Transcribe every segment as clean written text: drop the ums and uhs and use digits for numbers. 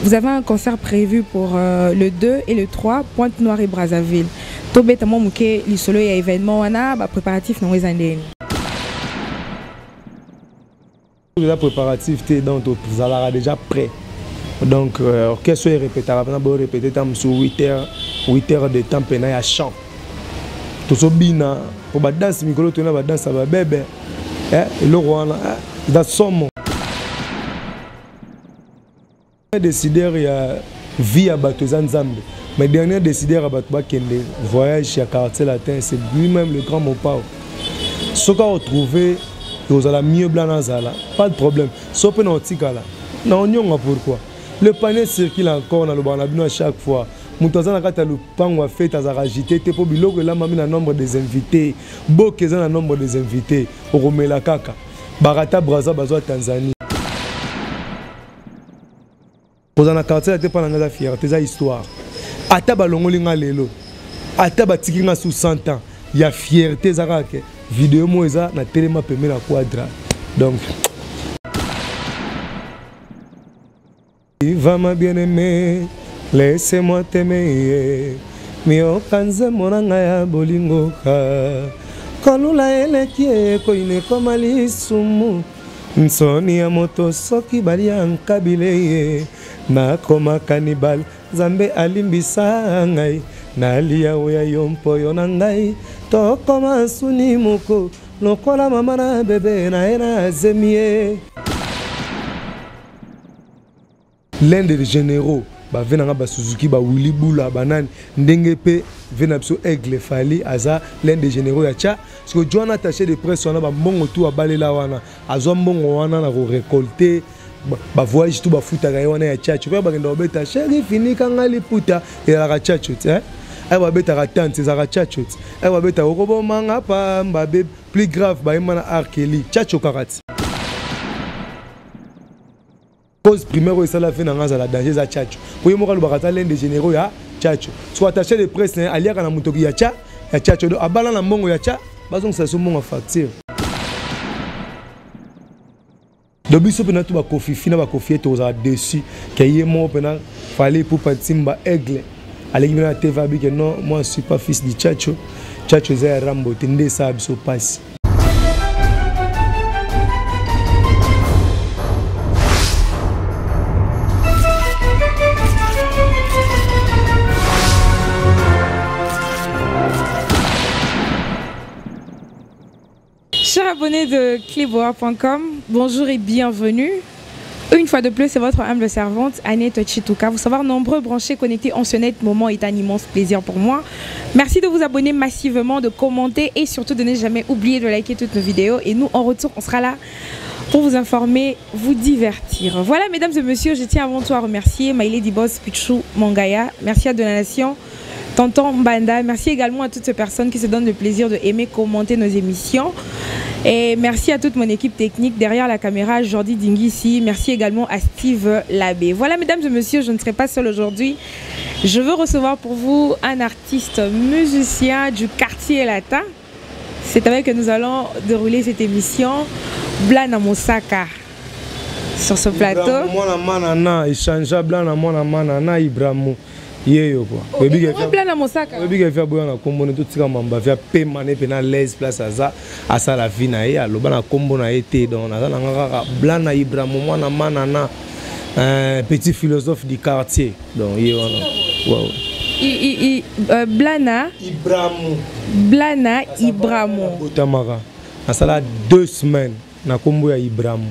Vous avez un concert prévu pour le 2 et le 3, Pointe-Noire et Brazzaville. Tobetamo Mouké, l'isolo et événement, on a préparatif non les la préparatif, vous allez déjà prêt. Donc, orchestre est répété, on va répéter sur 8 heures de temps pénal à chant. Tout ce bina, pour la danse, micro, tu la danse, ça va bébé. Le roi, dans son mot. Décideur, il y a vie à Batozan Zambé. Mais dernier décideur à Batouba Kende, voyage chez Quartier Latin, c'est lui-même le grand Mopao. Ce qu'on a retrouvé, vous allez mieux blanc dans Zala, pas de problème. Sauf que nous non, pourquoi? Le panier circule encore dans le banabino à chaque fois. Moutazan a le pan ou a fait à agiter, t'es pour bilo que là, mamie, un nombre des invités, Bokezan un nombre des invités, Oromela Kaka, Barata Braza Bazoa Tanzanie. Vous en avez quartier, t'es pas dans la fierté, c'est histoire. Ataba longolinga lelo, ataba tikinga sous 100 ans, il y a fierté, Zarake, vidéo moïsa, na téléma permet la quadra. Donc, va ma bien-aimée. Laissez-moi t'aimer, mio kanze monanga ya bolingoka. Kolula elekie koine komali sumu. Nsoni ya moto soki bali ankabile na koma kanibal zambe alimbisa ngai na lia oya yompo yonangai to koma suni moko lokola mama na bebe na ena zemie. L'un des généraux ba venanga ba Suzuki ba Willy Bula banan ndenge pe venabso Aigle Fali aza l'un des généraux ya cha parce que John attaché de presse wana ba mbongo tout abalela wana azo mbongo wana na récolter ba voyage tout ba futa ga wana ya cha tu ba ngenda obeta chéri fini kanga liputa ya la cha chut hein ay ba beta ka tante za cha chut ay ba beta ko manga pa mbabe plus grave ba imana arkeli cha chokarati. Cause primaire où ça la fait dans la danger za tchatcho. Pour moi le barata l'un des généraux ya tchatcho. Soit attaché de presse alia kana mutoki ya tcha ya tchatcho do abala na mbongo ya tcha bazong ça so mbongo facture. Do biso pena tu ba kofi fina ba kofi to za dessus que yemo pena fallait pour patimba Aigle. Allez na TV bi que non moi je suis pas fils du tchatcho. Tchatcho za Rambo tende ça biso passe. Chers abonnés de Clipboard.com, bonjour et bienvenue. Une fois de plus, c'est votre humble servante, Annette Chituka. Vous savoir nombreux branchés connectés en ce net moment est un immense plaisir pour moi. Merci de vous abonner massivement, de commenter et surtout de ne jamais oublier de liker toutes nos vidéos. Et nous, en retour, on sera là pour vous informer, vous divertir. Voilà, mesdames et messieurs, je tiens avant tout à remercier My Lady Boss Pichou Mangaya. Merci à Donation. Tonton Mbanda, merci également à toutes ces personnes qui se donnent le plaisir de aimer, commenter nos émissions. Et merci à toute mon équipe technique derrière la caméra, Jordi Dingissi. Merci également à Steve Labbé. Voilà, mesdames et messieurs, je ne serai pas seule aujourd'hui. Je veux recevoir pour vous un artiste musicien du quartier latin. C'est avec que nous allons dérouler cette émission. Blana Mosaka sur ce plateau. Yeyo quoi. Blana Mosaka. Webi ke boya na kombo ne tutika mamba via pema ne pena les place asa la vie na ye aloba na kombo na été donc na ngaka Blana Ibrahim mwana manana petit philosophe du quartier donc ye wana. Wow. Blana Ibrahim. Botamara. Asala 2 semaines na kombo ya Ibrahim.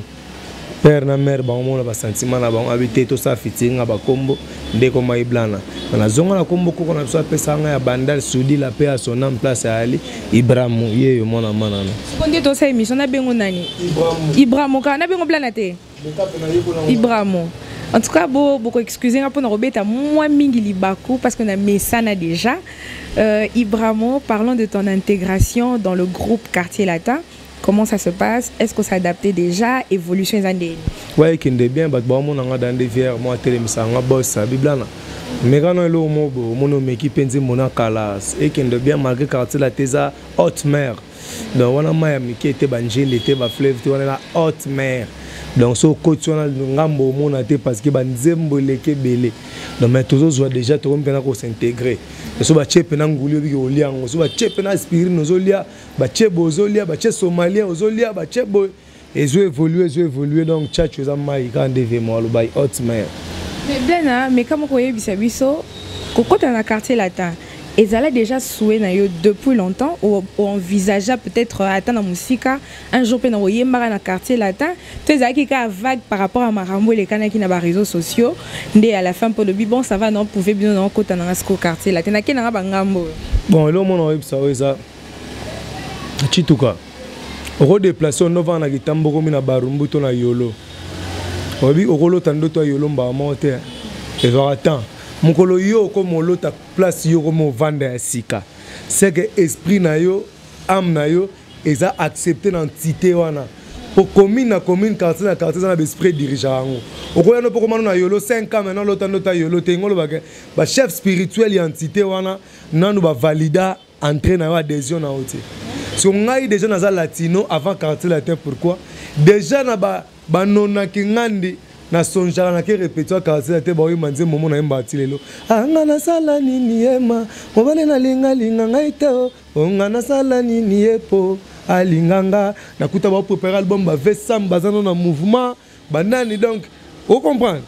Père na mère ba on ba sentiment na ba habité to ça fitinga ba kombo ndeko mai Blana na zonga na kombo ko na so pesa nga ya bandal sudi la paix à son âme place à Ali Ibrahim yeyo mona manana seconde to ça émission na bengo nani Ibrahim ka na bengo Blana te Ibrahim. En tout cas beaucoup excusez pour na robeta moi mingi libaku parce qu'on a mis ça na déjà Ibrahim, parlons de ton intégration dans le groupe Quartier Latin. Comment ça se passe? Est-ce qu'on s'est adapté déjà? Évolution des années? Oui, qui est bien, mais bon, on a dans des verres, moi, télémissa, on a bossé, Biblana. Mais quand on est là, mon équipe est mon calas et qui est bien malgré quartier la Tesa haute mer. Donc on a Miami qui était Banjil, était fleuve, on est la haute mer. donc so côté on a ngambo mona te parce que banzembo leke belé donc mais toujours déjà to mpena ko s'intégrer so ba chepe na ngulio bi oliango so ba chepe na spirit nozolia ba chebo ozolia ba che somalien ozolia ba chebo ezo évoluer donc tchatcho za mai quand devait moi le bail hot mais blana mais comme ko yebisa biso kokota na quartier latin. Ils allaient déjà souhaiter depuis longtemps ou envisageaient peut-être attendre la musique un jour pendant le dans le quartier latin. Tu sais qu'il y a vague par rapport à Marambo les canaux qui n'ont pas réseaux sociaux. Dès à la fin pour le bon ça va non pouvait bien non côté dans ce quartier latin. N'a qui n'a pas ngambo. Bon là mon on ça Chituka. Redéplacer on va na Gitambo na Barumbu to na Yolo. Obi okolo tando to Yolo mba monter. Et va attendre. Mokolo yo comme l'autre place yo comme vendre sika c'est que esprit na yo âme na yo eza accepter l'entité wana pour commune quartier na esprit dirigeant okoya no poko na yolo 5 ans maintenant l'autre nota yolo te ngolo ba chef spirituel et entité wana nanu ba valida entrer na yo adhésion na ote so ngai déjà na za latino avant quartier latin pourquoi déjà na ba nona kingandi na sonjara na ke répétoire quartier latin ba manze momo na mbati lelo anga na sala nini ema mobale na linga ngai te onga na sala nini epo alinganga na kuta ba préparer album ba vesam bazano na mouvement banani donc vous comprenez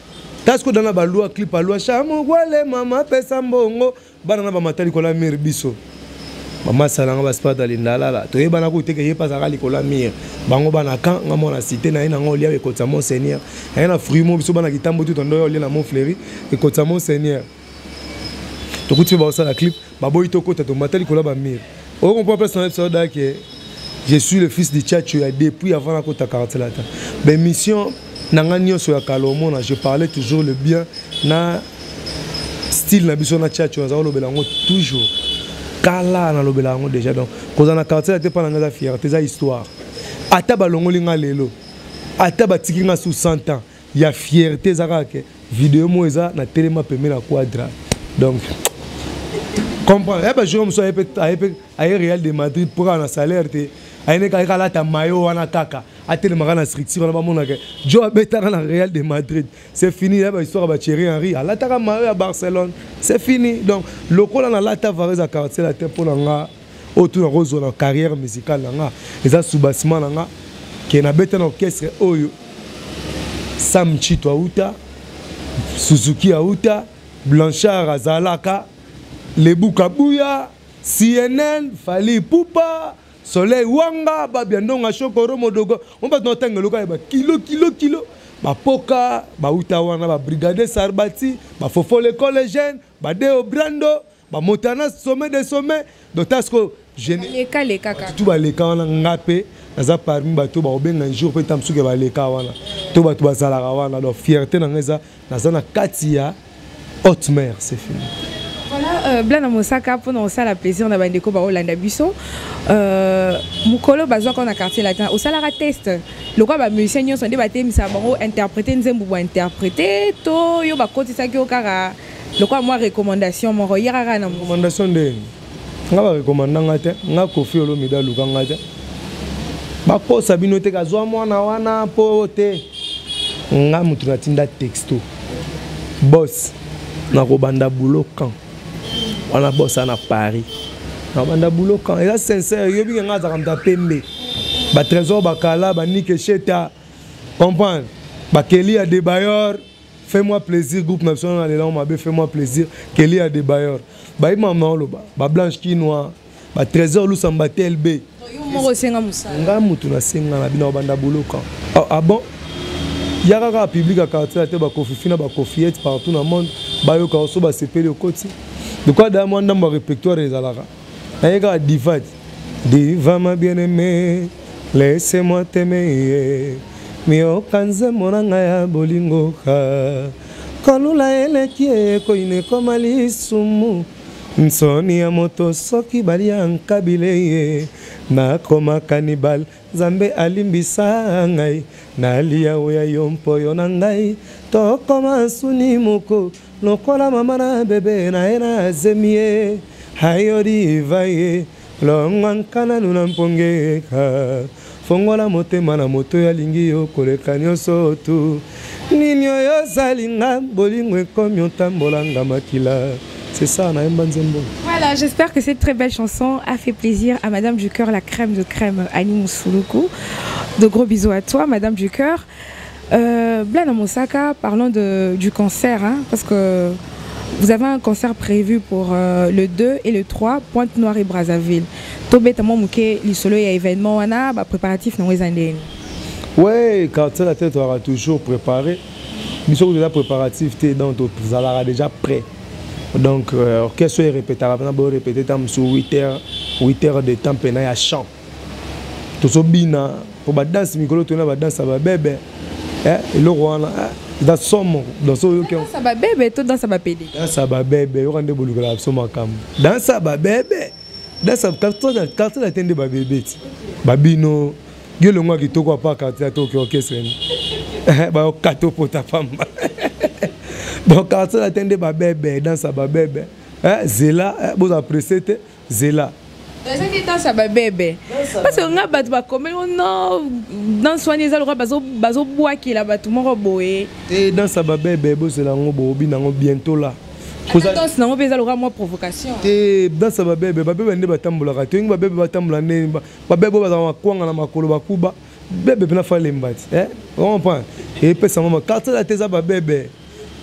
tasko dans ba loi clip a loi chamo wale mama pesa mbongo bana na ba matali kola mir biso mama salanga ba spa dalindala la to yeba na ko teke yepa za kali kola mir bango bana kan ngamo na cité na ina ngolia ko tsa monseigneur ina fruit mo biso bana kitambo tout ndo yolia na Montfleury e ko tsa monseigneur to kuti ba ça la clip ba boy to ko to matali kola ba mir on comprend personne ça da que je suis le fils de Tchatcho depuis avant la côte à quartier latin ben mission nanganyo sur la Kalomo je parlais toujours le bien na style na biso na Tchatcho za lo belango toujours kala na lo belango déjà donc quand on a quartier latin pas na fierté za histoire ata balongo linga lelo ata batiki nga sous 100 ans il y a fierté za ka vidéo mo eza na telema pemé na quadra donc comprends eh ben je me suis à Real de Madrid pour un salaire te aine ka kala ta mayo wana kaka atele magana structure na ba mona ke jo abeta na Real de Madrid c'est fini là ba histoire ba Thierry Henry ala ta mayo à Barcelone c'est fini donc lokola na la ta vareza quartier la te pour nga autour de rose na carrière musicale nga eza soubassement nga ke na beta na orchestre oyo Sam Chito auta Suzuki auta Blanchard azalaka Lebu Kabuya CNN Fali Pupa Soleil Wanga Babiandonga Chokoro Modogo on va noter que ba kilo ba poka ba utawana ba brigade Sarbati ba fofo le collégien ba Deo Brando ba Montana sommet des sommets donc tasko les kaka tout ba les wana ngape naza parmi ba to ba obenga un jour peut tamsuke ba les wana to ba sala wana donc fierté na ngeza naza na katia haute mer c'est fini. Voilà, Blana Mosaka pour nous ça la plaisir na bandeko ba Olanda biso mukolo bazwa qu'on a quartier latin au salara test le quoi ba musicien nyonso nde batemisa bango interpréter nzembo ba interpréter to yo ba kotisa ki okara le quoi moi recommandation mo yara na recommandation de nga ba recommandanga te nga Kofi Olomide lukanga te ba ko sabino te kazwa mwana wana po te nga mutu na tinda texto boss na kobanda boulot quand on a bossé à Paris. On a boulot quand. Et là, sincère, il y a bien un gars qui a pembe. Ba trésor, ba kala, ba nike cheta. Comprends? Ba Kelly a des bailleurs. Fais-moi plaisir, groupe national, allez là, on m'a bien fais-moi plaisir. Kelly a des bailleurs. Ba maman lo ba blanche quinoa. Ba trésor lu samba TLB. Yo senga musala. Nga mutu na senga na bina banda boulot quand. Ah bon? Il y a un public à quartier, ba Kofi Fina, ba Kofiette partout dans le monde. Ba yo ka oso ba sepeli au côté. De quoi d'ailleurs dans mon répertoire les alara. Aïga divat. Diva ma bien-aimée, laissez-moi t'aimer. Mio kanze monanga ya bolingo ka. Kolula ele kie ko ine komali sumu. Nsoni ya moto soki bali ankabile na koma cannibal Zambe alimbisa ngai na lia oya yompo yonangai to koma suni moko lokola mama na bebe na ena zemie hayori vaye longankana nuna mpongeka fongola motema na moto ya lingi yo koleka nyonso tu nini oyo zalinga bolingo ekomi otambolanga makila. C'est ça, on a un bon zembo. Voilà, j'espère que cette très belle chanson a fait plaisir à Madame du Cœur, la crème de crème Annie Moussoulou. De gros bisous à toi, Madame du Cœur. Blana Moussaka, parlons du concert, hein, parce que vous avez un concert prévu pour le 2 et le 3, Pointe-Noire et Brazzaville. Tobé tamo mouké l'isolo et événement wana ba préparatif non wezandeni. Ouais, quand la tête aura toujours préparé. Nous sommes déjà préparatifs, donc vous allez déjà prêt. Donc orchestre est répété, on va répéter sur 8 heures de temps pendant à chant. Tout ça bina pour la danse micro tu na danse ba bébé. Le roi dans somme dans so yo ça ba bébé tout dans ça ba pédé. Dans ça ba bébé yo rende bolukala so makam. Dans ça ba bébé. Dans ça quand la tende ba bébé. Babino yo le ngwa kitoko pa quartier to orchestre. Ba kato pota pamba. Donc quand la tende ba bébé dans ça ba bébé. Zela vous appréciez Zela. Dans ça ba bébé. Parce que on a battu ba comme non dans soigner ça le roi bazo bois qui là battu mon boé. Et dans ça ba bébé bo c'est là on bobi nango bientôt là. Dans ça on pesa le roi moi provocation. Et dans ça ba bébé ne batambola ka to ba bébé batambola ne ba bébé ba za kwanga na makolo bakuba bébé na fa lembati on comprend et pesa mama carte la teza ba bébé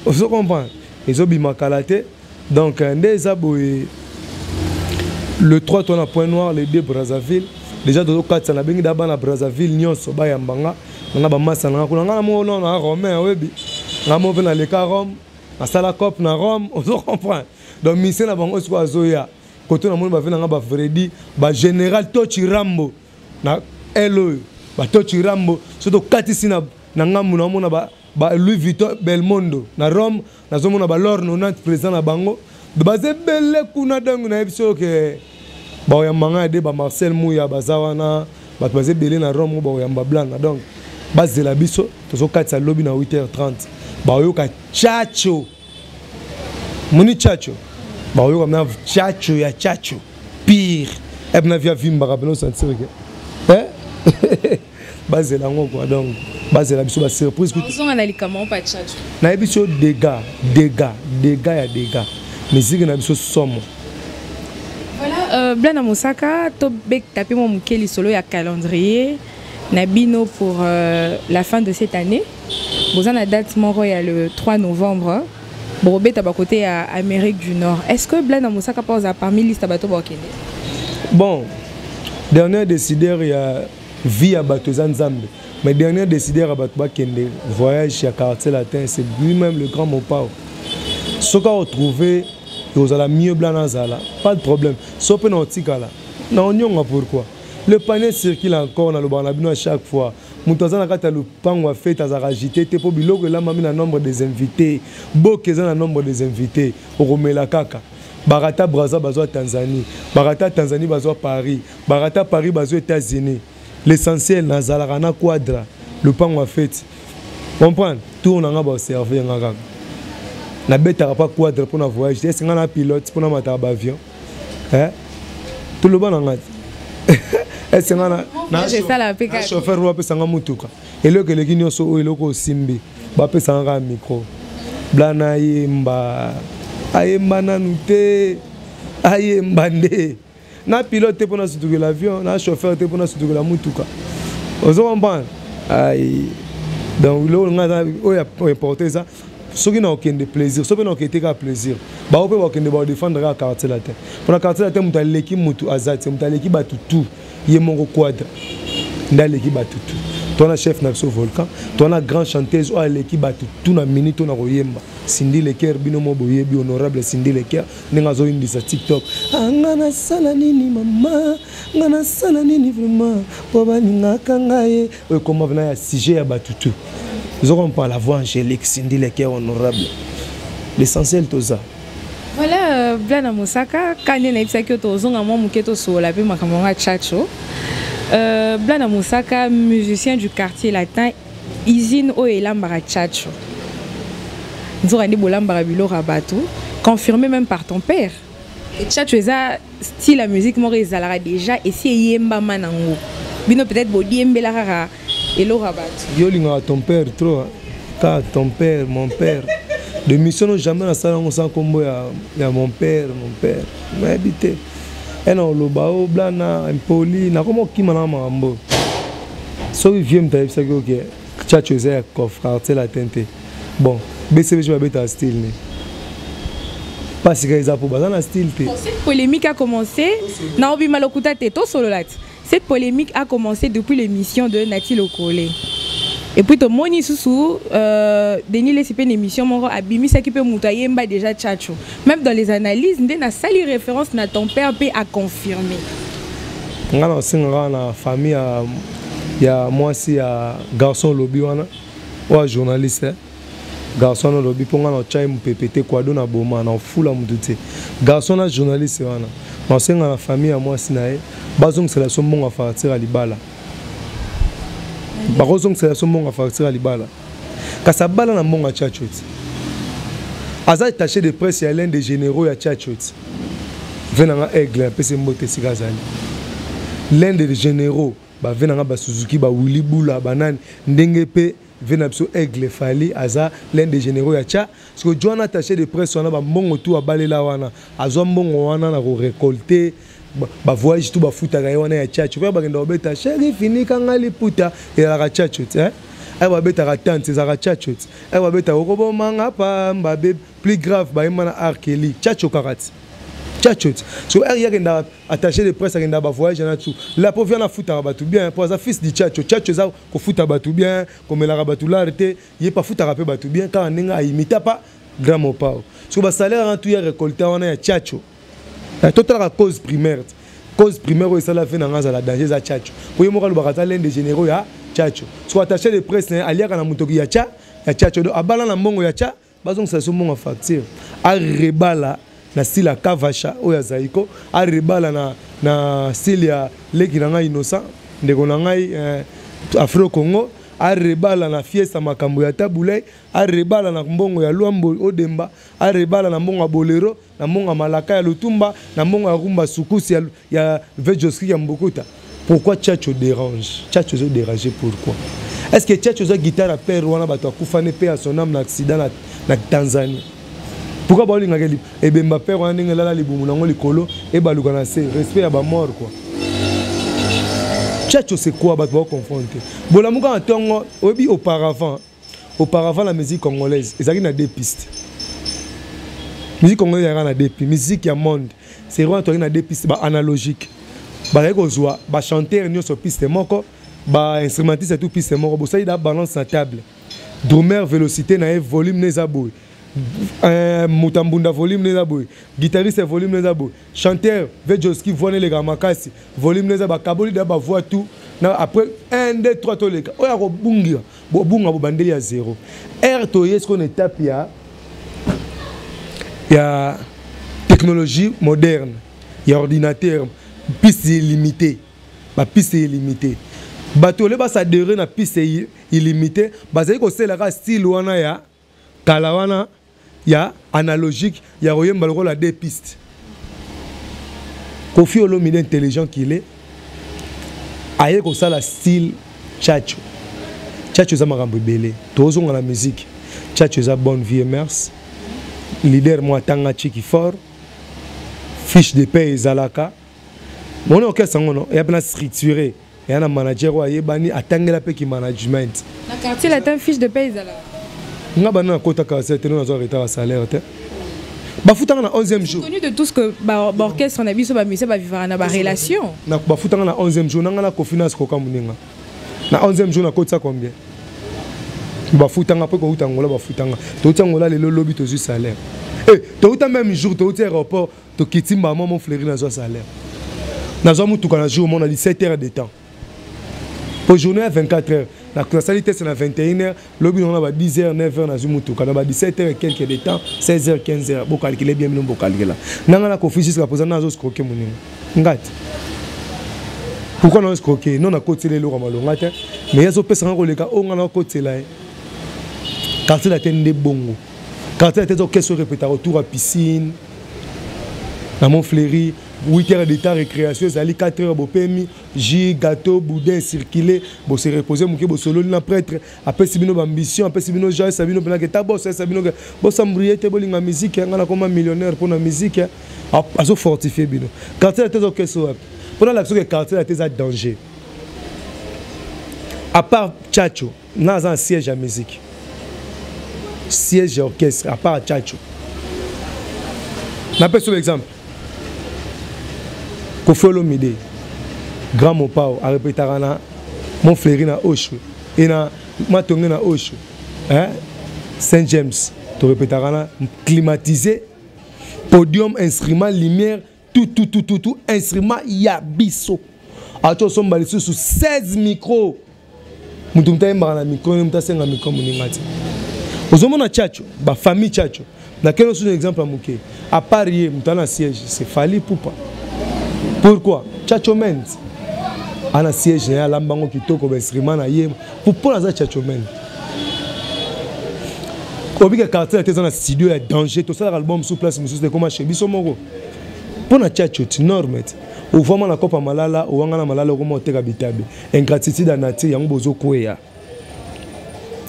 on se comprend ils ont bimakalate donc ndeza boye. Le 3 ton à Point-Noir, les 2 Brazzaville. Déjà de 4 na bengi d'abord na Brazzaville nyonso ba yambanga. Na ba massa na kuna na mo non na Romain webi. Na mo vena le Rome, na sala cop na Rome, on se comprend. Donc mission na bango so azoya. Koto na mo ba vena ba Freddy, ba général Tochi Rambo. Na Elo, ba Tochi Rambo, surtout katisi na ngamu na mo na ba Louis Vuitton Belmondo. Na Rome, na zo mo na ba Lord 90 président na bango. De base belle kuna dangu na ebiso ke ba yambanga de ba Marcel Mouya bazawana ba base belle na Rome ba yamba blana donc base la biso to so katsa lobby na 8h30 ba yoka chacho moni chacho ba yoka na chacho ya chacho pire ebna via vimba kabelo sentir que base la ngoko donc base la biso ba surprise ku on a likama pas chacho na ebiso dégâts ya dégâts. Musique na biso somo. Voilà, Blana Moussaka, Tobek tapé mon mukeli solo ya calendrier Nabino pour la fin de cette année. Vous en avez date moro il y a le 3 novembre. Borobé taba côté à Amérique du Nord. Est-ce que Blana Moussaka passe parmi liste bateau Burkina? Bon, dernier décideur il y a vie à bateau Zanzambe. Mais dernier décideur à bateau Bakende voyage à quartier latin, c'est lui-même le grand Mopao. Ce qu'on a retrouvé, vous allez mieux blanazala, pas de problème. Sauf que nous non, pourquoi? Le panier circule encore dans le banabino à chaque fois. Moutazana kata le pan ou fait à agité, te pour bilo que là m'a mis le nombre des invités, beaucoup le nombre des invités. Romela kaka. Barata Brazza bazo Tanzanie, Barata Tanzanie bazo Paris, Barata Paris bazo États-Unis. L'essentiel nazala rana quadra, le pan ou fait. Comprendre? Tout on a observé en arabe. Na bête pas quadre pour un voyage, est-ce qu'on a un pilote pour un avion? Tout le monde en a. Est-ce qu'on a un chauffeur ou un moutuka? Et là que les guignols sont au loco simbi, bah peut s'en un micro. Blana yemba, ayemba nanute, ayemba nde. Na pilote pour na soutenir l'avion, na chauffeur pour na soutenir la moutuka. Vous comprenez? Aïe. Donc là on a importé ça. Ceux qui n'ont aucun plaisir, ceux qui n'ont aucun plaisir, bah on peut voir qu'ils ne vont défendre la carte la tête. Pour la carte la tête, on a l'équipe mutu azat, on a l'équipe batutu, y mon quadre, on a l'équipe batutu. Toi na chef naxo volcan, toi na grand chanteuse, on a l'équipe batutu na minute on a royemba. Cindy Leker, binomo boyebi honorable Cindy Leker, n'engazo indi sa TikTok. Ngana sala nini mama, ngana sala nini vraiment, poba ninga kangaye. Oui, comment venir à sujet à batutu. Nous aurons pas la voix angélique, Cindy Leker honorable. L'essentiel tout ça. Voilà, Blana Moussaka, quand il y a une chose, on a un peu de sur la vie, on a chacho. Blana Moussaka, musicien du quartier latin, Izine Oelambara chacho. Nous avons dit Bolambara Bilo Rabatou, confirmé même par ton père. Et chacho, c'est style la musique, moi, ils déjà, et si Yemba Manango. bino peut-être bodiembe la rara et lo rabat yo linga ton père trop car ton père mon père de mission jamais na sala ngosa kombo ya mon père mais habité et non lo bao blana impoli na komo kimana mambo so vient me taper ça que Tchatcho c'est coffre quartier la tente bon BCB je vais mettre un style né parce que ils a pour bazan un style té cette polémique a commencé na obi malokuta teto solo lat. Cette polémique a commencé depuis l'émission de Nati Lokole. Et puis, tout le monde sous Denis Lesipe une émission, mon abimi, ça qui peut moutailler déjà Tchatcho. Même dans les analyses, on a sali référence na ton père peut à confirmer. On a aussi une famille, il y a moi aussi un garçon lobby ou un journaliste. Garçon lobby pour moi on chai mpepete quoi don na boma na fula mudute. Garçon na journaliste wana. On sait la famille à moi sinae. Bazong c'est la somme bon à faire à libala. Bazong c'est la somme bon à faire à libala. Quand ça bala na bon à Tchatcho. Aza taché de presse à l'un des généraux à Tchatcho. Venanga aigle pese mbote sigazali. L'un des généraux ba venanga ba Suzuki ba Willy Bula banane ndenge pe venabso aigle fali aza l'un des généraux ya Tcha parce que Joana attaché de presse wana ba mbongo tout abalela wana azwa mbongo wana na récolter ba voyage tout ba futa ga wana ya Tcha tu vois ba ngenda obeta chéri fini kanga liputa et la Tchatcho hein ay ba beta ga tante za Tchatcho ay ba beta okobo manga pa mbabe plus grave ba imana arkeli Tchatcho karati Tchatcho so er yagenda attaché de presse agenda ba voyage na tout la pauvre vient na futa ba tout bien pour sa fils di Tchatcho za ko futa ba tout bien comme la ba tout l'arrêté il pas futa rapé ba tout bien quand ninga imita pas grand mon pao so ba salaire en tout ya récolté on a Tchatcho total la cause primaire où ça la fait dans la danger za Tchatcho pour yo mo ka lobaka l'un des généraux ya Tchatcho so attaché de presse alia kana mutoki ya Tchatcho do abala na mbongo ya Tcha bazong ça so mbongo facture a rebala na style Kavacha oya zaiko a rebala na style ya leki na ngai innocent ndeko na ngai Afro Congo a rebala na fiesta makambo ya tabulai a rebala na mbongo ya Luambo Odemba a rebala na mbongo ya Bolero na mbongo ya Malaka ya Lutumba na mbongo ya Rumba Sukusi ya Vejoski ya Mbokuta. Pourquoi Tchatcho dérange? Tchatcho dérange pourquoi? Est-ce que Tchatcho a guitare à père wana bato akufane pe à son âme na accident na Tanzanie? Pourquoi balinga ngeli e bemba père wana ngela la libumu nango likolo e baluka na se respect ya ba mort quoi. Tchatcho c'est quoi bato ba confronter? Bola muka ntongo obi auparavant la musique congolaise ezaki na deux pistes. Musique congolaise yana deux pistes, musique ya monde c'est vraiment toi na deux pistes ba analogique. Ba rekozwa ba chanteur nyoso piste moko ba instrumentiste tout piste moko bo ça il a balance na table. Drummer vélocité na volume nezaboy. Mutambunda volume nezaboy, guitariste volume nezaboy, chanteur Vejoski voine les gamakasi volume nezaba kaboli da ba voix tout na après 1 2 3 to leka oya ko bungira bo bunga bo bandeli ya 0 r to yes qu'on étape ya technologie moderne ya ordinateur piste illimitée ba piste illimitée bato le ba s'adhérer na piste illimitée bazali ko sela style wana ya kalawana ya analogique ya royemba le rôle à deux pistes. Kofi Olomide intelligent qu'il est aye comme ça la style Tchatcho za makambo belé tozonga la musique Tchatcho za bonne vie mers leader moi tanga chiki fort fiche de paix ezalaka mon orchestre ngono ya bien structuré ya na manager wa yebani atangela pe ki management na quartier la ta fiche de paix ezalaka nga bana kota ka c'était nous avons retard à salaire te bafutanga na 11e jour connu de tout ce que orchestre na biso ba mise ba vivre na ba relation na bafutanga na 11e jour nanga na confiance ko kamuninga na 11e jour na kota combien bafutanga pe ko utangola bafutanga to utangola le lobby to ju salaire to uta même jour to uta aéroport to kitimba mon fleury na zo salaire na zo mutuka na jour mon a 17 heures de temps pour journée à 24 heures. La salité c'est à 21h, lobby on a 10h, 9h dans une mutuka, on a 17h et quelques de temps, 16h, 15h, bon calculer bien bon calculer là. Nanga na kofi jusqu'à présent na zo scroquer mon ngat. Pourquoi on a scroquer? Non na côté les lourds malongate, mais yazo pesa ngo leka o ngana côté là. Quartier la tête de bongo. Quartier la tête au question répéta autour à piscine. Dans mon fleury, 8 heures de temps récréation, ça 4 heures pour PMI, J, gâteau, boudin, circuler, pour se reposer, pour solo na prêtre, après si bino ambition, après si bino joie, sabino bena que ta boss, sabino que boss ambrier te bolinga musique, on a comme un millionnaire pour la musique, à se fortifier bino. Quartier la tes orchestre, pendant l'action que quartier la tes a danger. À part Tchatcho, on a un siège à musique. Siège orchestre, à part Tchatcho. On appelle sur l'exemple. Kofi Olomide, Grand Mopao, a répété à mon frère na Osho, et na Matongé na Osho, Saint James, tu répétes à climatisé, podium, instrument, lumière, tout, instrument, yabiso. A tous sont balayés sous 16 micros. Mutumta mbana micro, mutumta senga micro muningati. Ozomo na Tchatcho, ba famille Tchatcho. Na quel autre exemple à Mouké? À Paris, mutumta siège, c'est Fally Ipupa. Pourquoi? Tchatcho Mendes. On a siège à l'ambango qui toque au instrument na yem. Pourquoi on a Tchatcho Mendes? Quand on a quartier dans un studio, il y a danger. Tout ça, l'album sous place, monsieur, c'est comment chez Bissomoro. Pour na Tchatcho, c'est normal. Ou vraiment la copa malala, ou on a malala, ou on a habitabe. Ingratitude à nature, yang bozo koya.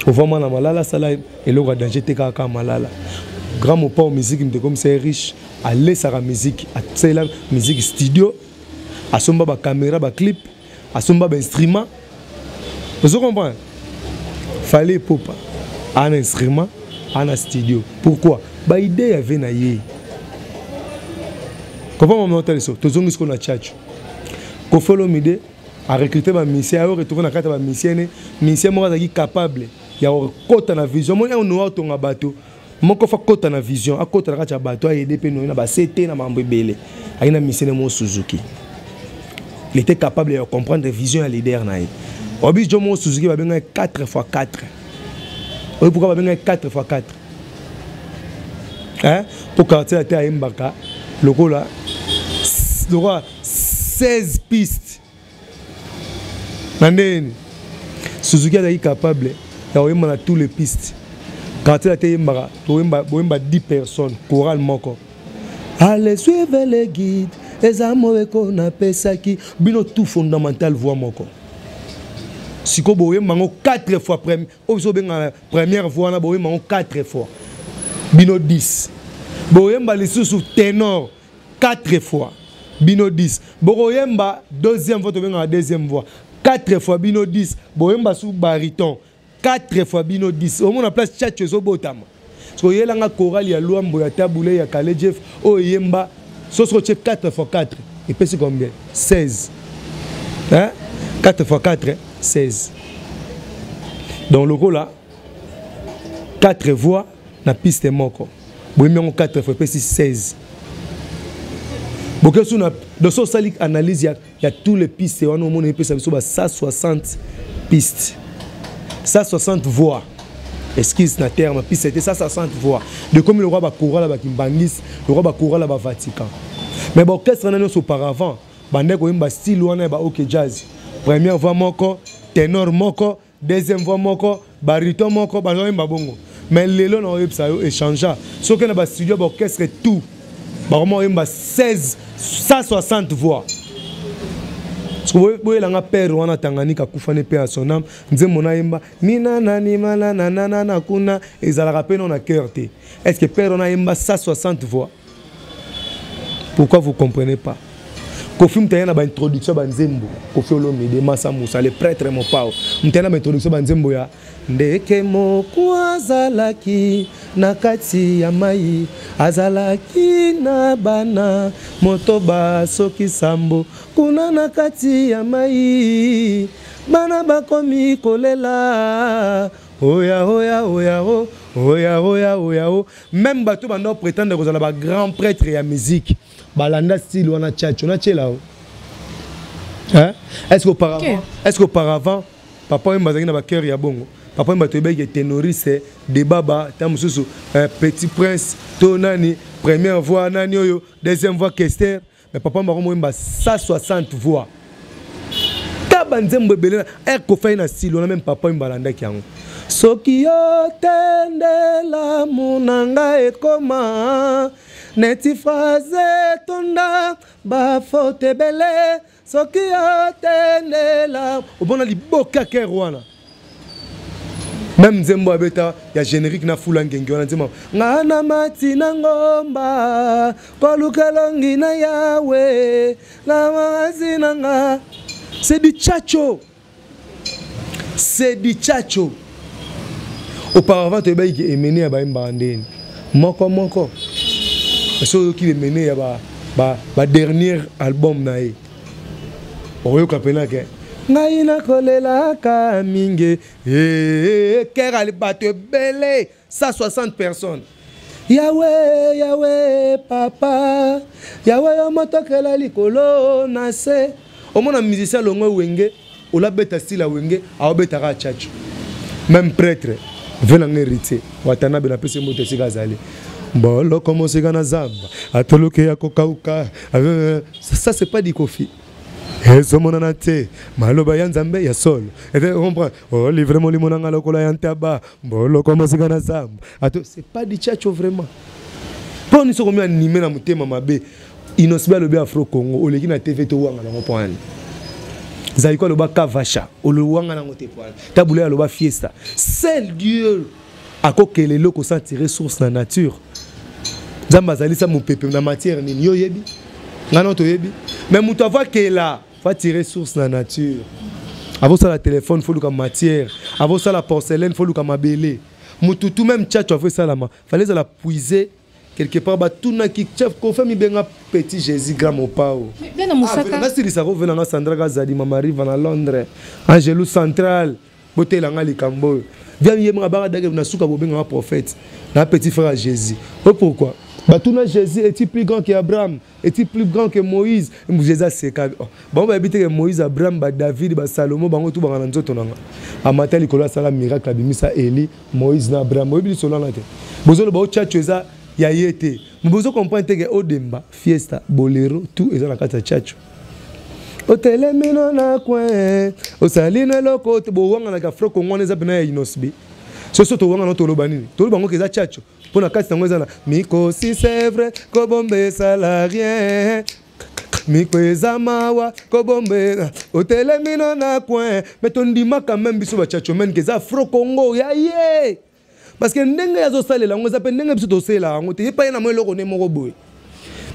Ou vraiment la malala, ça là, et le danger teka ka malala. Grand mot pas musique, me comme c'est riche. Aller sur la musique, à la musique studio, à son bas caméra, bas clip, à son bas instrument. Vous comprenez? Fallait Ipupa un instrument, un studio. Pourquoi? Bah idée avait naïe. Comment on monte les choses? Tous les gens qu'on a Tchatcho. Kofi Olomide a recruté ma mission, a retourné à la carte ma mission, mission moi qui capable. Il y a un côté dans la vision. Moi on nous a ton bateau. Mon coffre côté na vision, à côté na kacha bateau, et des pénaux, na ba CT na mambo belé. Aïe na mission mon Suzuki. Il était capable de comprendre la vision à leader naï. Obi Jomo Suzuki va bien 4x4. Oui, pourquoi va bien 4x4? Hein? Pour quartier à terre Mbaka, le gros là, 16 pistes. Nandeni. Suzuki est capable de tous les pistes. Quand il a été 10 personnes, choral moko. Allez suivre les guides, les amours qu'on a pesaki, bino tout fondamental voix moko. Si ko boye mango 4 fois première voix na boye mango 4 fois. Bino 10. Boye mba sous ténor 4 fois. Bino 10. Boye mba deuxième voix to deuxième voix. 4 fois bino 10. Boye mba sous baryton. 4 fois bino 10. Au moins la place Tchatcho zo botama. Parce que yelanga choral ya Luambo ya Taboulé ya Kale Jeff o yemba soso chef 4 fois 4. Et puis c'est combien? 16. Hein? 4 fois 4, 16. Dans le rôle là 4 voix na piste moko. Boyemba 4 fois puis 16. Boke sou na dans son salique analyse il y a tous les pistes on a monné puis ça 160 pistes. 160 voix. Esquisse na terme, puis c'était 160 voix. De comme le roi Bakura la Kimbangis, le roi Bakura la Vatican. Mais bon, qu'est-ce qu'on a auparavant? Bandé ko imba style wana ba OK jazz. Première voix moko, ténor moko, deuxième voix moko, baryton moko, ba imba bongo. Mais lelo na websa yo échangea. Ce que na ba studio ba orchestre tout. Ba vraiment imba 160 voix. Vous avez père wana Tanganyika kufane pe à son âme nzembo na yemba nina nani mana nana na kuna ezala pe non na cœur te. Est-ce que père wana yemba 160 voix? Pourquoi vous comprenez pas? Kofi mtayana ba introduction ba nzembo Kofi Olomide Massa Moussa le prêtre mon pao mtayana ba introduction ba nzembo ya ndeke moko azalaki na kati ya mai azalaki na bana motoba soki sambo kuna na kati ya mai bana bakomi kolela oya oya oya o oya oya oya o même bato bando prétendre que ba grand prêtre ya musique balanda style wana Tchatcho na tchela o. Hein? Est-ce qu'auparavant papa mbazaki na ba cœur ya bongo papa mbatobé qui ténoriste de baba tamususu petit prince tonani première voix nani oyo deuxième voix Kester mais papa mbaromo mba 160 voix tabanzembo belena ko fa na style on a même papa mbalanda ki yango soki yo tendela munanga ekoma neti phrase tonda ba faute belle soki otendela obona liboka kerwana même nzembo abeta ya générique na fula ngenge wana nzembo ngana matina ngomba kolukelongi na yawe na mazina nga c'est du tchatcho. C'est du tchatcho. Auparavant, tu es mené à Baïmbandine. Moko. Ce qui est mené à dernier album. Oyo kapena ke. Ngaina kolela kaminge. Kera li bate belé. 160 personnes. Yahweh, papa. Yahweh, motokela likolo nase. Au moins, un musicien longo wenge, ou la bête style à wenge, à obetara tchatcho. Même prêtre, venant hériter, watana ben appelé ce mot de Sigazali. Bolo comme on se gana zamba, atoloke ya kokauka. Ça c'est pas du kofi. Et ce mon anate, maloba yanzambe ya sol. Et tu comprends? Oh, livrement limonanga lokola yantaba. Bolo comme on se gana zamba. Attends, c'est pas du tchatcho vraiment. Pour nous sommes animés dans mon thème mabe. Inosbia le Afro Congo, au na TV to wanga na mopoane. Zaiko le ba kavacha, au le wanga na motepoane. Taboulé le ba fiesta. Seul Dieu a kokele loko sans tirer source na nature. Zamba zali sa mon pépé na matière ni yo yebi. Ngana to yebi. Mais muto ava ke là, va tirer source na nature. Avant ça la téléphone faut le matière. Avant ça la porcelaine faut le mabélé. Muto tout même chat tu as fait ça là, fallait la puiser. Quelque part, tout le qui chef confirme bien petit Jésus grand au pao. Bien dans Moussaka. Ah, si ça revient dans Sandra Gazadi, ma mari va à Londres. Angelou Central, beauté la ngali Cambo. Viens y me rabattre d'ailleurs na souka bobé un prophète. Na petit frère Jésus. Pourquoi? Tout le Jésus est plus grand qu'Abraham, est plus grand que Moïse. Jésus c'est bon bah habiter que Moïse, Abraham, David, Salomon, bango tout bango nzoto nanga. A matin likola sala miracle abimisa Eli, Moïse na Abraham. Obi solo na te. Bozolo ba tchatcheza ya yete. Mbozo comprendre que Odemba, fiesta, bolero, tout est dans la carte tchatcho. Otelemino na kwen, osaline loko te bo wanga na ka fro Congo neza bina ya inosbi. So to wanga no to lobani. To lobango ke za tchatcho. Pour la carte ngweza na miko si c'est vrai, ko bombe salarien. Miko ezamawa, ko bombe. Otelemino na kwen, mais ton dima quand même biso ba tchatcho men ke za fro Congo ya ye. Parce que ndenge yazo salela ngo zape ndenge biso to sela ngo te pa yana mo eloko ne moko boy.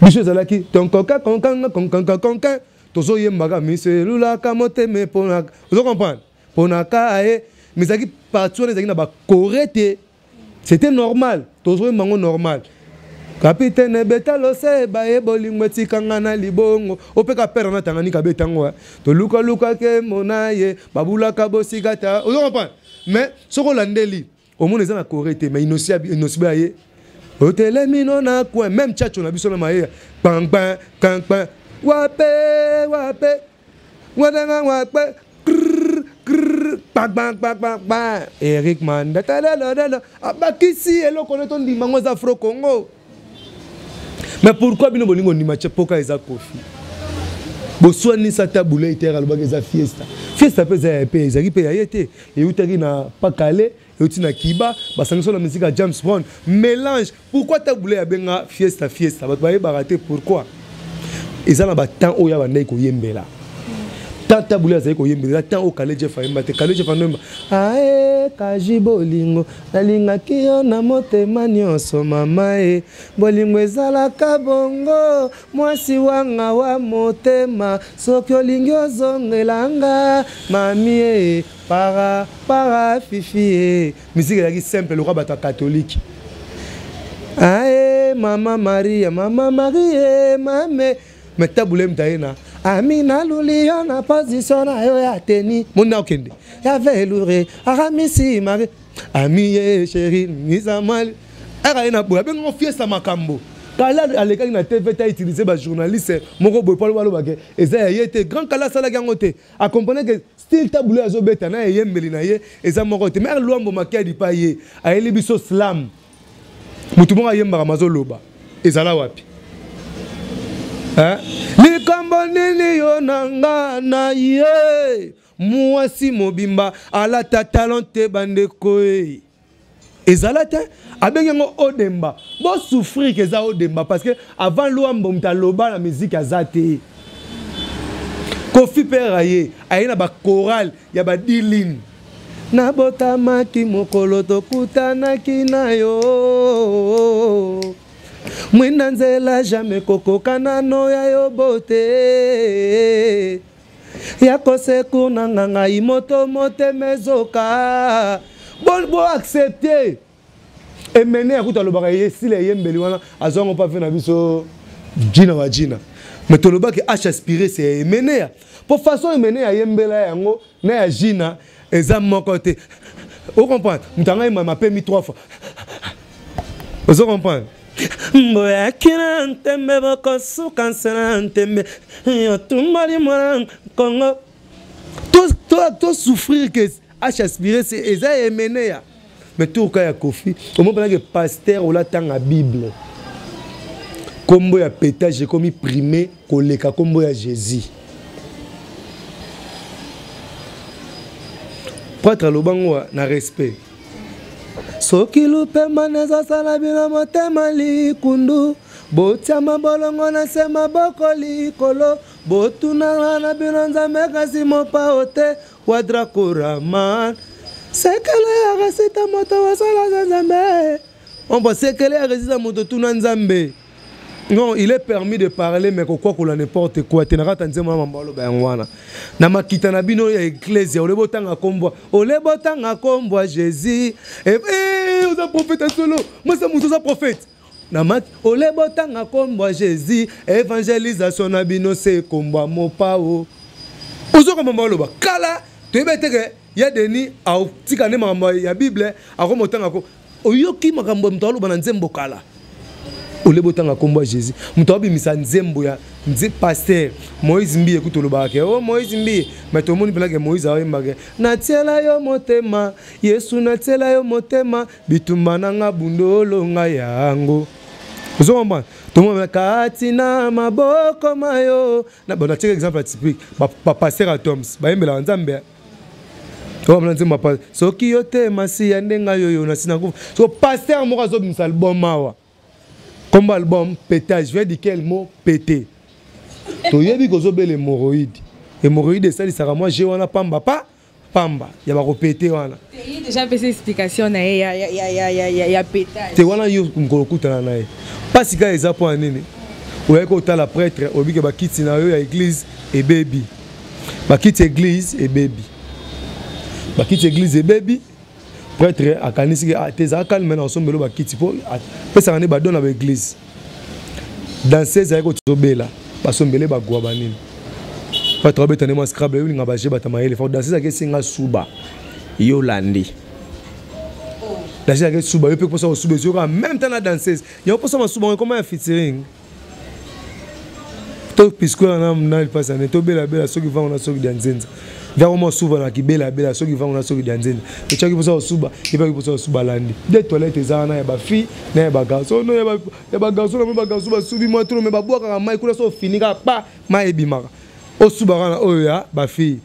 Biso zalaki ton konka konka tozo yembaga miselula kamote me pona. Vous comprenez? Pona kae misaki partout les na ba correcte. C'était normal. Tozo yembango normal. Capitaine betalo se ba e bolingwe tikanga na libongo. Opeka pera na tangani ka betango. To luka ke monaye babula ka bosigata. Vous comprenez? Mais soko landeli au monde est correcte mais inosibia ye otelemino na coin même tchatcho na biso na maye bang wape wadanga wape bang Eric Manda abakisi eloko neto ndimango za Afro Congo. Mais pourquoi bino bolingo ndima chepoka eza kofi boswani sa tabule itera lobaka eza fiesta peza ya pe ezaki pe ya yete et utaki na pakale et uti na kiba basangiso la musique à James Brown mélange. Pourquoi tabule ya benga fiesta bato baye baraté pourquoi ezana ba temps oya bandai ko yembela tant tabule za ko yembela tant o kaleje fa yemba te kaleje fa nomba ae kaji bolingo nalinga kiyo na motema nyonso mama e bolingo ezala kabongo mwasi wanga wa motema soki olingi ozongelanga mami e para fifi e musique ezalaki simple lokwa bato ya catholique. Ae mama Marie mame mais tabule mtaena amina lulio na position na yo ya teni mona okende ya velure aramisi mari amiye chérie misamal ara ina bo bengo fiesta makambo kala aleka na TV ta utiliser ba journaliste moko boy palo balo bake eza yete grand kala sala gango te a comprendre que style tabule azo beta na yembeli na ye eza moko te mer luambo makadi pa ye a eli biso slam mutu mo ayemba mazo loba ezala wapi. Likambo nini yo nanga na ye mwasi mobimba ala ta talente bandeko e ezalate abengengo odemba bo souffrir que ça odemba parce que avant Luambo mtaloba la musique azate Kofi Peraye ayina ba choral ya ba dilin na botamaki mokolo tokutanaki nayo mwina nzela jamais kokokana no ya yo bote ya koseku na nganga imoto motemezoka bon accepter et mener à kuta lobaka yesile yembeli wana azongo pa fe na biso jina wa jina mais to lobaka h aspirer c'est mener pour façon mener à yembela yango na ya jina ezam moko te vous comprenez mutanga m'a permis 3 fois vous comprenez mboya kina ntembe boko suka nsana ntembe yo tumbali mwana Congo tout souffrir que h aspirer c'est eza mener mais tout cas ya Kofi au moment que pasteur ou la tang la Bible combo ya pétage comme primé koleka combo ya Jésus prêtre lobango na respect soki lupe maneza sala bino motema likundu botia mabolongo na sema boko likolo botuna na bino nzambe kasi mopa ote wadra koraman sekele ya resita moto wasala nzambe on peut sekele ya resita moto tuna nzambe non il est permis de parler mais quoi qu'on n'importe quoi tenara tanzema mambalo ba ngwana na makita na bino ya église ole botanga kombo Jésus et vous êtes prophète solo moi c'est mon prophète na mat ole botanga kombo Jésus évangélisation na bino c'est kombo mopao ozo ko mambalo ba kala to beteke ya deni au tikane mambo ya Bible ako motanga ko oyoki makambo mtalo bana nzembo kala ole botanga kombo Jésus mutabi misa nzembo ya nze pasteur Moïse Mbiye kutolobake oh Moïse Mbiye mais to moni pelage Moïse awembage na tiela yo motema Yesu na tiela yo motema bitumana nga bundolo nga yango uzomba to mona kati na maboko mayo na bona tika exemple typique pa pasteur Atoms ba yembela nzambe oh mnanzema pa soki yote masi ya ndenga yoyo na sina kufa so pasteur moko azobimisa album mawa comme album pétage, je vais dire quel mot pété. Tu as vu que vous avez l'hémorroïde. L'hémorroïde, ça, c'est moi, j'ai un pamba, pas pamba. Il y a pété. Il y a déjà fait cette explication, il y a pétage. Tu vois, il y a pas si les apôts en nene. Vous voyez que la prêtre, au bique, il quitte l'église et baby. Il quitte l'église et baby. Il quitte l'église et baby. Prêtre à Kanisi à Tezakal maintenant ensemble le bakiti pour ça on est badon avec l'église dans ces aïko tobela basombele bagwa banini pas trop betane mo scrabble uli ngabaje batamaele faut danser avec singa suba yolandi danser avec suba yo peut pour ça au suba en même temps la danseuse yo pour ça suba comment un featuring to pisco na il passe ne tobela bela ceux qui vont na ceux qui dansenza vraiment souvent na kibela bela ceux qui vont na ceux qui dansenza et tu pour ça suba il va pour ça suba landi des toilettes ezana ya ba fille na ya ba garçon no ya ba garçon na ba garçon ba subi moi trop mais ba boka ka mai kula so finika pa mai ebimaka o suba kana o ya ba fille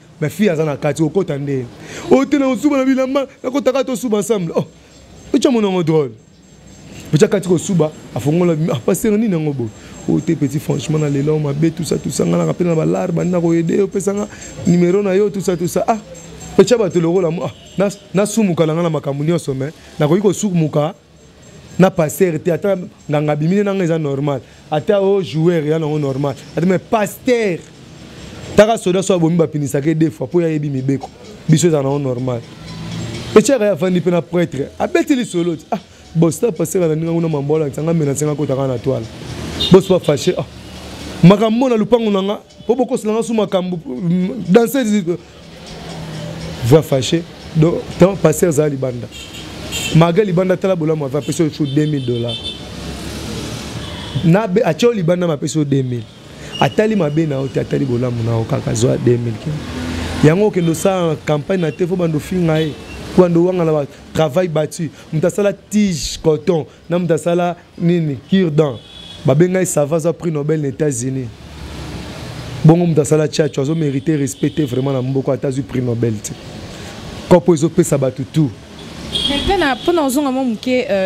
azana kati o kota nde o tena o suba na bilamba na kota ka to suba ensemble oh tu mon nom drôle tu kati ko suba afongola passer ni nango bo o te petit franchement na lelo ma be tout ça ngana rappel na ba larba na ko aider o pesanga numéro na yo tout ça ah tu ba to loro la na sumuka na ngana makambu nyonso mais na ko iko sumuka na passer te ata nganga bimine na ngeza normal ata o joueur ya non normal ata mais pasteur taka soda so bomi ba pinisa ke deux fois pour ya yebi mibeko biso za na normal et tu as fandi pe na prêtre abeteli solo ah boss ta passer na ninga una mambola tsanga mena tsenga ko taka na toile boss pas fâché ah makambo na lupango nanga po boko silanga su makambo danser va fâché donc tant passer za libanda maga libanda tala bola mo va peso $2000 na be acho libanda ma peso 2000 atali mabe na oti atali bola mo na okaka zo 2000 yango ke ndo sa campagne na tefo bando finga e kwando wanga la travail battu mutasala tige coton na mutasala nini cure-dent babenga sava za prix Nobel aux États-Unis bongo mutasala tchatcho azo mériter respecter vraiment na mboko atazu prix Nobel quand pozo pesa batu tout Maintenant, pendant un moment,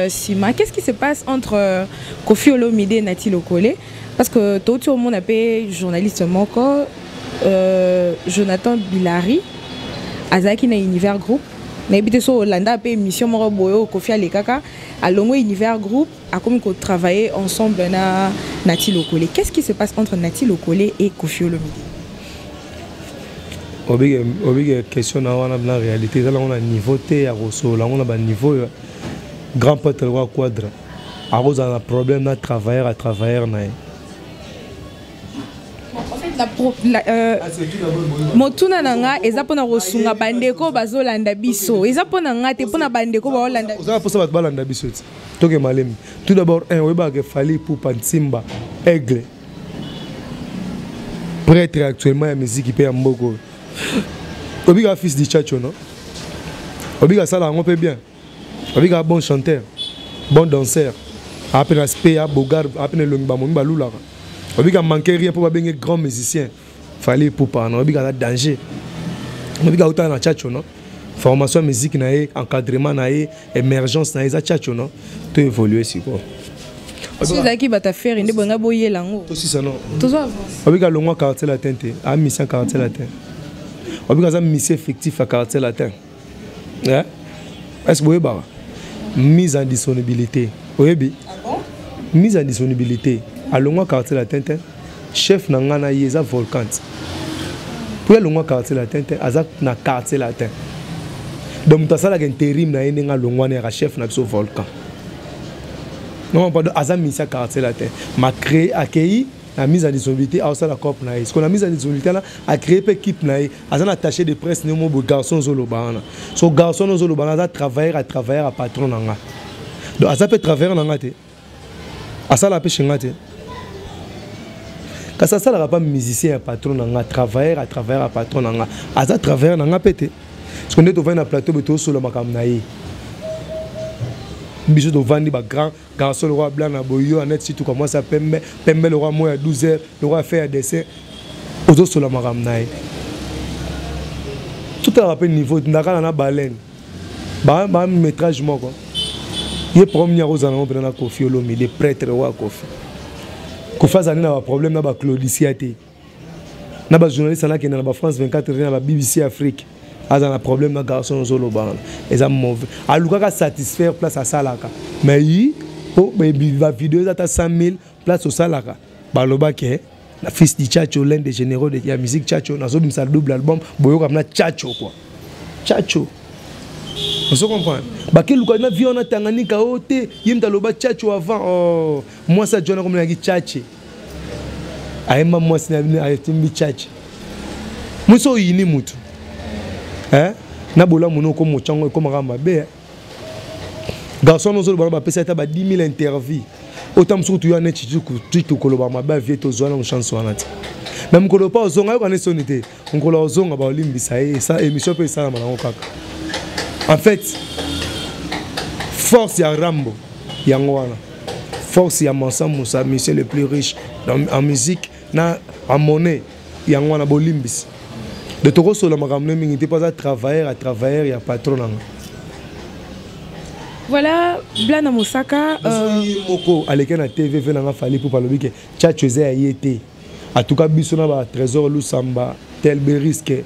Sima, qu'est-ce qui se passe entre Kofi Olomide et Nati Lokole? Parce que tout le monde appelle journaliste Moko, Jonathan Bilari, Azaki na Univers Group. Mais habité sur Hollanda appelle mission Moro Boyo Kofi Alekaka, à Longo Univers Group, a comme qu'on travaillait ensemble na Nati Lokole. Qu'est-ce qui se passe entre Nati Lokole et Kofi Olomide? Obiga question na la réalité, là on a niveau T à Rosso, là on a un niveau grand pâtre roi quadre. À Rosso on a un problème na travailleur à travailleur na. Motuna nanga ezapona rosunga bandeko bazolanda biso ezapona ngate pona bandeko baolanda biso pour ça balanda biso toke malemi tout d'abord un weba que fallait pour Pansimba aigle prêtre actuellement la musique qui paye en mboko obiga fils de Chacho non obiga ça là on peut bien obiga bon chanteur bon danseur après l'aspect à bogar après le ngba momba lula obiga manquer rien pour bien grand musicien fallait pour pas non obiga là danger obiga autant na Chacho non formation musique na encadrement na émergence na za Chacho non tout évoluer si quoi si zaki bata faire inde bonga boye lango to si ça non to zo avance obiga longwa quartier latin te a mission quartier latin obiga za mission effectif à quartier latin hein est-ce que vous voyez mise en disponibilité oyebi ah bon mise en disponibilité à longwa quartier latin chef na ngana yeza volcante pour longwa quartier latin azak na quartier latin donc ta sala intérim na yene nga longwa na chef na so volcan non pas de azam mission quartier latin m'a créé accueilli la mise en disponibilité à ça la COP na. Ce qu'on a mis en disponibilité là a créé une équipe na azan attaché de presse ne mo garçon zolo bana. So garçon zolo bana za travailler à patron nanga. Donc azan peut travailler nanga te. Asa la pêche nanga te. Quand ça la pas musicien à patron nanga travailler à patron nanga. Azan travailler nanga pété. Ce qu'on est au na plateau beto solo makam na yi. Bijou de vandi ba grand garçon le roi blanc na boyo en net si tout commence à pembe le roi moi à 12h le roi fait un dessin aux autres sur la maramnaï tout à rappel niveau ndaka na baleine ba métrage moi quoi il premier aux anons pendant Kofi Olomide des prêtres roi Kofi azani na problème na ba claudiciaté na ba journaliste na qui na ba France 24 na ba BBC Afrique a un problème de garçon zolo ban et mauvais a luka satisfaire place à salaka mais yi pour la vidéo à 100 000 place au salaka baloba ke la fils de Chacho l'un des généraux de la musique Chacho na so bimsa double album boyo comme na Chacho quoi Chacho on se comprend ba ke luka na vie na Tanganyika ote yimta loba Chacho avant oh moi ça jona comme na ki Chachi aima moi sina ayetimbi Chachi muso yini mutu hein na bola mono ko mochango ko maramba be garçon nous ba pesa ta ba 10 000 interviews autant surtout ya net tu ko lo ba mabe vie to zona mo chance wana ti même ko lo pa ozonga ko ne sonité on ko lo ozonga ba olimbisa e ça émission pe ça na kaka en fait force ya Rambo yango wana force ya Mansa Moussa monsieur le plus riche en musique na en monnaie yango wana bolimbisa de Toro sur la maramne n'était pas à travailler il y a patron. Voilà, Blana Mosaka. Moko à l'écran TV venant fallait pour parler que Chacho a été. En tout cas, Bissona ba Trésor Lusamba, tel Beriske,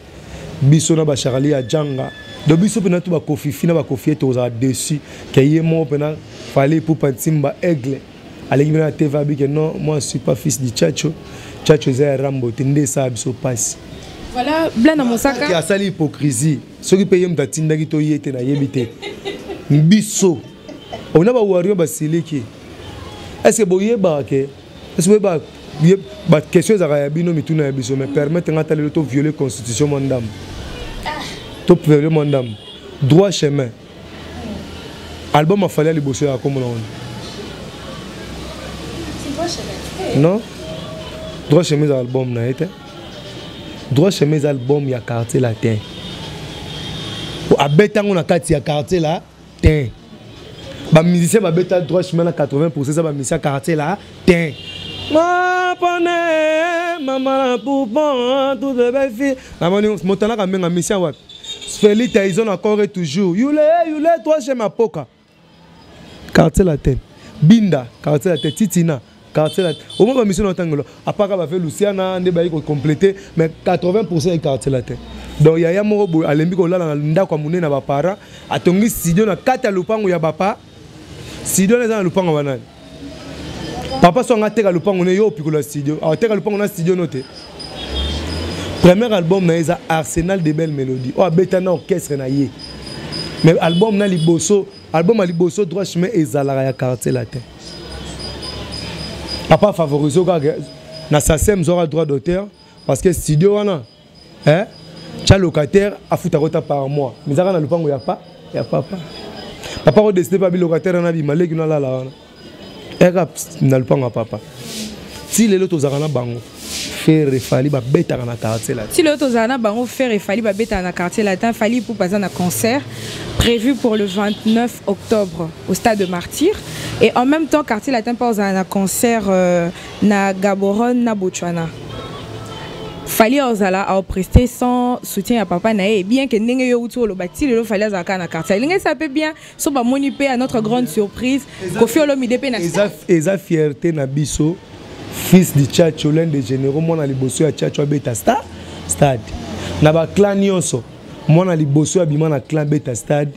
Bissona ba Charlie à Djanga. De Bisso pena tout ba Kofi fina ba Kofi to za dessus que yemo pena fallait pour Pansimba aigle. À l'écran TV que non, moi je suis pas fils de Chacho. Chacho a Rambo tende ça Bisso passe. Voilà, Blana Mosaka. Il y a ça l'hypocrisie. Ceux qui payent m'tatinda qui to yete na yebite. Bisso. On a ba wario ba siliki. Est-ce que boye ba ke? Est-ce que ba question za ya bino mituna ya biso me permettre ngata le to violer constitution mondam. To violer mondam. Droit chemin. Album a fallu les bosser à comme on. C'est droit chemin. Non? Droit chemin album na été. Droit chez mes albums, il y a quartier latin. Pour abéter on a quartier latin. Les musiciens abéter droit chemin à 80% ça les musiciens quartier latin. Maman pour tout de belles filles. La monnaie montana quand même musicien Félix Taïson encore et toujours. Yule, toi chez ma poka. Quartier latin. Binda, quartier latin. Titina, quartier latin. Au moins, ma mission en tangle. À part qu'on va faire Luciana, on va compléter, mais 80% est quartier latin. Donc, il y a un mot à l'embiko là, nda kwa mune na bapara. Atongi studio na kata lupango ya bapa. Studio na lupango banani. Papa so ngateka lupango ne yo pikula studio. Ateka lupango na studio noté. Premier album na eza Arsenal de belles mélodies. Oh betana orchestre na yé. Mais album na liboso, album a liboso droit chemin ezala ya quartier latin. Papa favorise na SACEM zora droit d'auteur parce que studio wana hein cha locataire a fouta rota par mois. Mais ça na lupango ya papa. Papa ko décider pas bi locataire na bi maleki na la wana. Eka na lupango papa. Si les lotos zakana bango faire fali ba beta na quartier latin. Si les lotos zakana bango faire fali ba beta na quartier latin, fali pour passer un concert prévu pour le 29 octobre au stade de Martyr. Et en même temps, quartier latin pose un concert na Gaborone na Botswana. Fali ozala a prester sans soutien à papa nae bien que ndenge yo utu lo bati le fali azaka na quartier. Ndenge ça peut bien so ba moniper à notre grande surprise Kofi Olomide pe na eza fierté na biso fils de Tchatcho l'un des généraux mona liboso ya Tchatcho beta stade. Na ba clan nyonso mona liboso ya bima na clan beta stade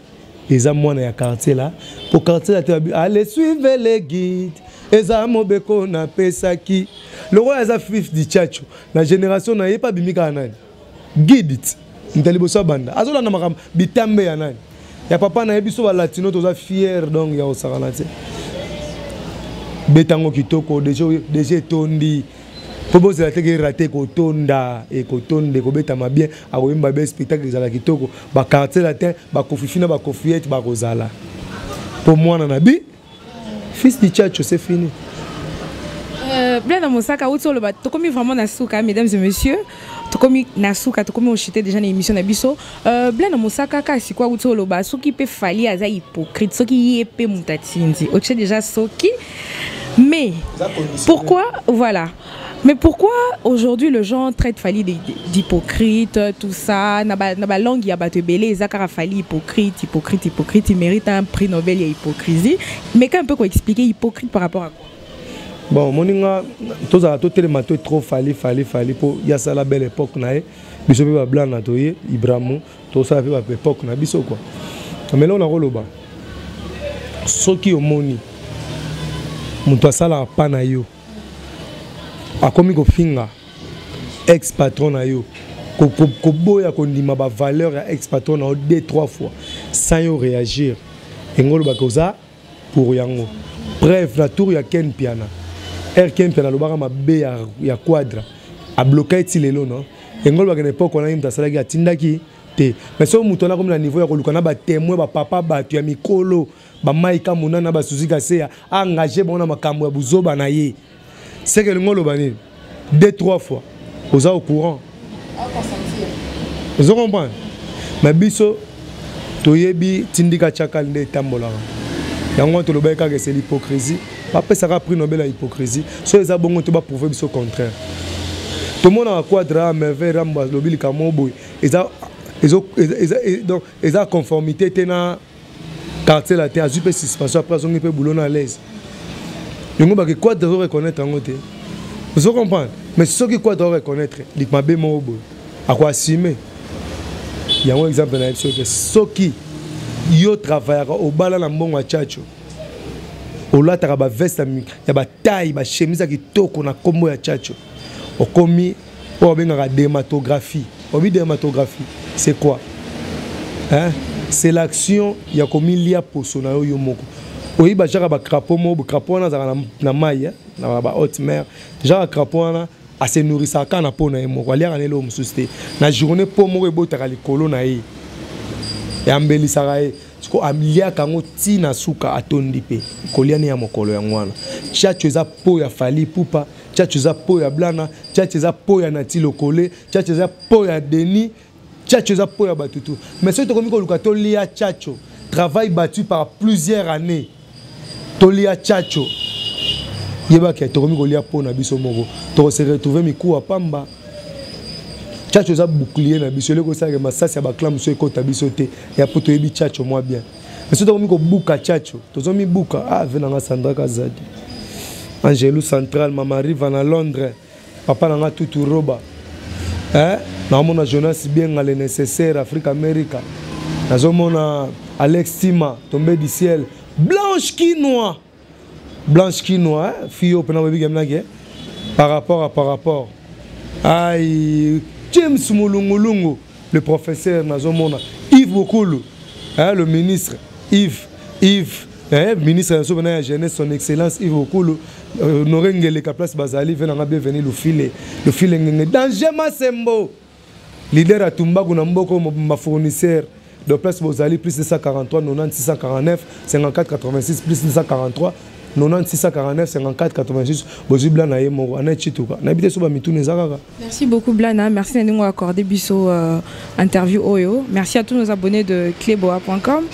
eza mona ya quartier là pour quartier là allez suivre les guides eza mobeko na pesaki le roi eza fils de Tchatcho la génération na yepa bimika nani guide it ntaliboso banda azola na makam bitambe ya nani ya papa na yebiso ba latino toza fier donc ya osakana te betango kitoko déjà tondi pobo c'est la teke raté ko tonda et ko tonde ko betama bien a oyemba be spectacle za la kitoko ba quartier latin ba kofifina ba kofiette ba rozala pour moi na bi fils de Tchatcho c'est fini. Blana Mosaka outolo ba to komi vraiment na souka mesdames et messieurs to komi na souka to komi ochité déjà na émission na biso Blana Mosaka ka si kwa outolo ba soki pe fali aza hypocrite soki yepe mutatindi ochité déjà soki mais pourquoi voilà. Mais pourquoi aujourd'hui le gens traite Fali d'hypocrite, tout ça, na ba langue ya ba te belé, Zakara Fali hypocrite, il mérite un prix Nobel ya hypocrisie. Mais quand un peu quoi expliquer hypocrite par rapport à quoi? Bon, moninga tous à tout tellement trop Fali pour y a ça la belle époque nae, biso ba blanc na toye, Ibrahim, tout ça fait ba époque na biso quoi. Mais là on a roloba. Soki omoni muto asala pa na yo. A komi ko finga ex patron na yo ko boya ko ndima ba valeur ya ex patron na 2-3 fois sans yo réagir engolo ba koza pour yango bref la tour ya Ken Piana Ken Piana lo ba ma be ya quadra a bloquer ti lelo non engolo ba na époque on a imta sala ki atindaki te mais so muto na comme na niveau ya ko lukana ba témoin ba papa ba tu ya mikolo ba maika munana ba suzika se engagé bona makambo ya buzoba na ye. C'est que le monde le 2-3 fois, vous êtes au courant. Vous comprenez? Mais biso, toyebi tindika chakal de tambola. Yango to lobeka que c'est l'hypocrisie. Papa ça a pris Nobel à hypocrisie. So les abongo to ba prouver biso contraire. Tout le monde a quadra merveille ramba lobili kamobo. Donc ils ont conformité tena quartier la terre super suspension après on peut boulot à l'aise. Vous quoi de reconnaître en côté. Vous comprenez? Mais ce qui quoi de reconnaître, il m'a bien mon à quoi assumer. Il y a un exemple dans que ce qui yo travaille au bala na mbongo Tchatcho. Au là ta ba veste il y a ba taille ba chemise qui toko na combo ya Tchatcho. Au commis au benga dermatographie. Au dermatographie, c'est quoi? Hein? C'est l'action ya commis lia posona yo moko. Oui, bah j'ai un crapaud, crapaud na maille, na ba haute mer. J'ai un crapaud na à se nourrir ça quand na peau na emo. Wali ané l'homme susté. Na journée pour mourir beau t'as les colons na y. Et ambeli sarae. Tu ko amlia kango ti na suka atondipe. Koliani ya mokolo ya ngwana. Tchatcho za po ya Fali pupa. Tchatcho za po ya blana. Tchatcho za po ya nati lokole. Tchatcho za po ya Denis. Tchatcho za po ya batutu. Mais ce que tu ko lukato lia Tchatcho. Travail battu par plusieurs années. Tolia Tchatcho yeba ke tokomi kolia pona biso moko to se retrouver miku a pamba Tchatcho za bouclier na biso leko ça que massasi ya baklam so ekota biso te ya poto yebi tchatcho moi bien mais so to ko buka tchatcho tozo mi buka ah venanga Sandra Kazadi Angelou Central mama riva na Londres papa nanga tutu roba na mona Jonas bien le nécessaire Afrique America nazo mona Alex Tima tombé du ciel Blanche Quinoa fille au pena baby gamna par rapport aïe James Mulungulungu le professeur nazo mona Yves Bokulu le ministre Yves ministre de la jeunesse son excellence Yves Bokulu Norengele ka place Bazali venanga bienvenue le file danger Masembo leader à Tumbaku na mboko ma fournisseur de place Bozali plus de 143 90 649 54 86 plus de 143 90 649 54 86 Bozu Blana ye mo ana chituka na bité so ba mitune zakaka. Merci beaucoup Blana, merci de nous accorder biso interview Oyo. Merci à tous nos abonnés de cleboa.com.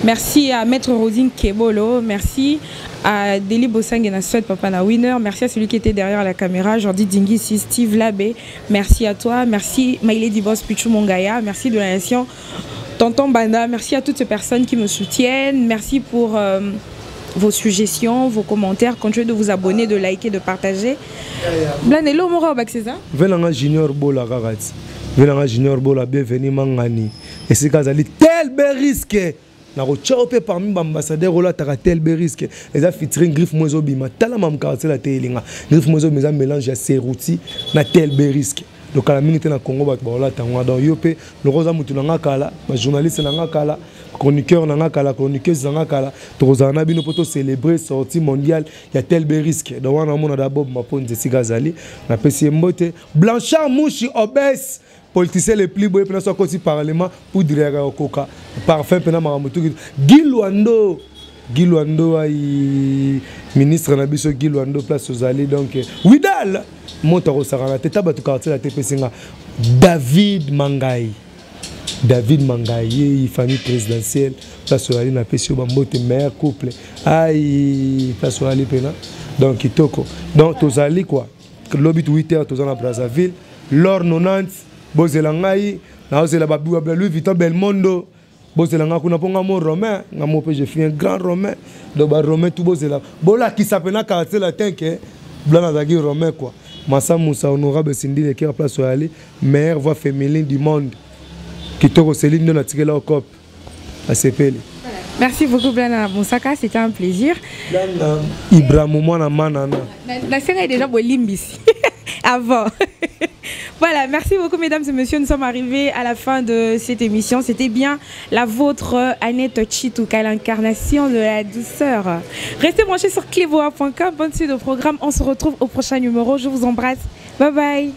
Merci à Maître Rosine Kebolo, merci à Deli Bossang et Nasfet Papa na Winner, merci à celui qui était derrière la caméra, Jordi Dingisi, Steve Labé, merci à toi, merci Maïlé Dibos Pichou Mongaya, merci de la nation Tonton Banda, merci à toutes ces personnes qui me soutiennent, merci pour vos suggestions, vos commentaires, continuez de vous abonner, de liker, de partager. Blanelo Mora Bakseza. Venanga Junior Bola Ragati. Venanga Junior Bola bienvenue Mangani. Et c'est Kazali tel bel risque. Na rochopé parmi ambassadeurs ola taka tel bel risque. Les a featuring Griff Mozo Bima. Tala mam quartier la telinga. Griff Mozo Bima mélange ya Serouti na tel bel risque. Donc à la minute na Congo ba ola tangwa dans yopé le rosa mutu na kala, ba journaliste na kala. Chroniqueur na kala, chroniqueuse na kala, tozana bino poto célébrer sortie mondiale, il y a tel bel risque. Donc on a mon d'abord ma pon Jessica Zali, na pesi mbote, Blanchard Mouchi obèse, politicien le plus beau pena so côté parlement pour dire au coca, parfum pena maramutu, Guilouando ay ministre na biso Guilouando place aux allées donc Widal monta ko sarana teta batu quartier la TPC nga David Mangaye, famille présidentielle, place où na pesio bambote meilleur couple. Aïe, place où aller pena. Donc kitoko. Donc tozali quoi. Lobby 8h tozana Brazzaville, l'or 90, bozelangai, na ozela babu ba Louis Vuitton Belmondo. Bozelanga kuna ponga mo romain, ngamo pe je suis un grand romain. Donc ba romain tout bozela. Bola qui s'appelle quartier latin que blana zagi romain quoi. Massa Moussa honorable Cindy qui a place où aller, meilleure voix féminine du monde. Kitoko Céline de la tirela au cop à CPL. Merci beaucoup Blana Moussaka, c'était un plaisir. Blana Ibrahimouma Manana. La scène est déjà bolimbisi avant. Voilà, merci beaucoup mesdames et messieurs, nous sommes arrivés à la fin de cette émission. C'était bien la vôtre Annette Chitouka, l'incarnation de la douceur. Restez branchés sur cleboa.com, bonne suite au programme. On se retrouve au prochain numéro. Je vous embrasse. Bye bye.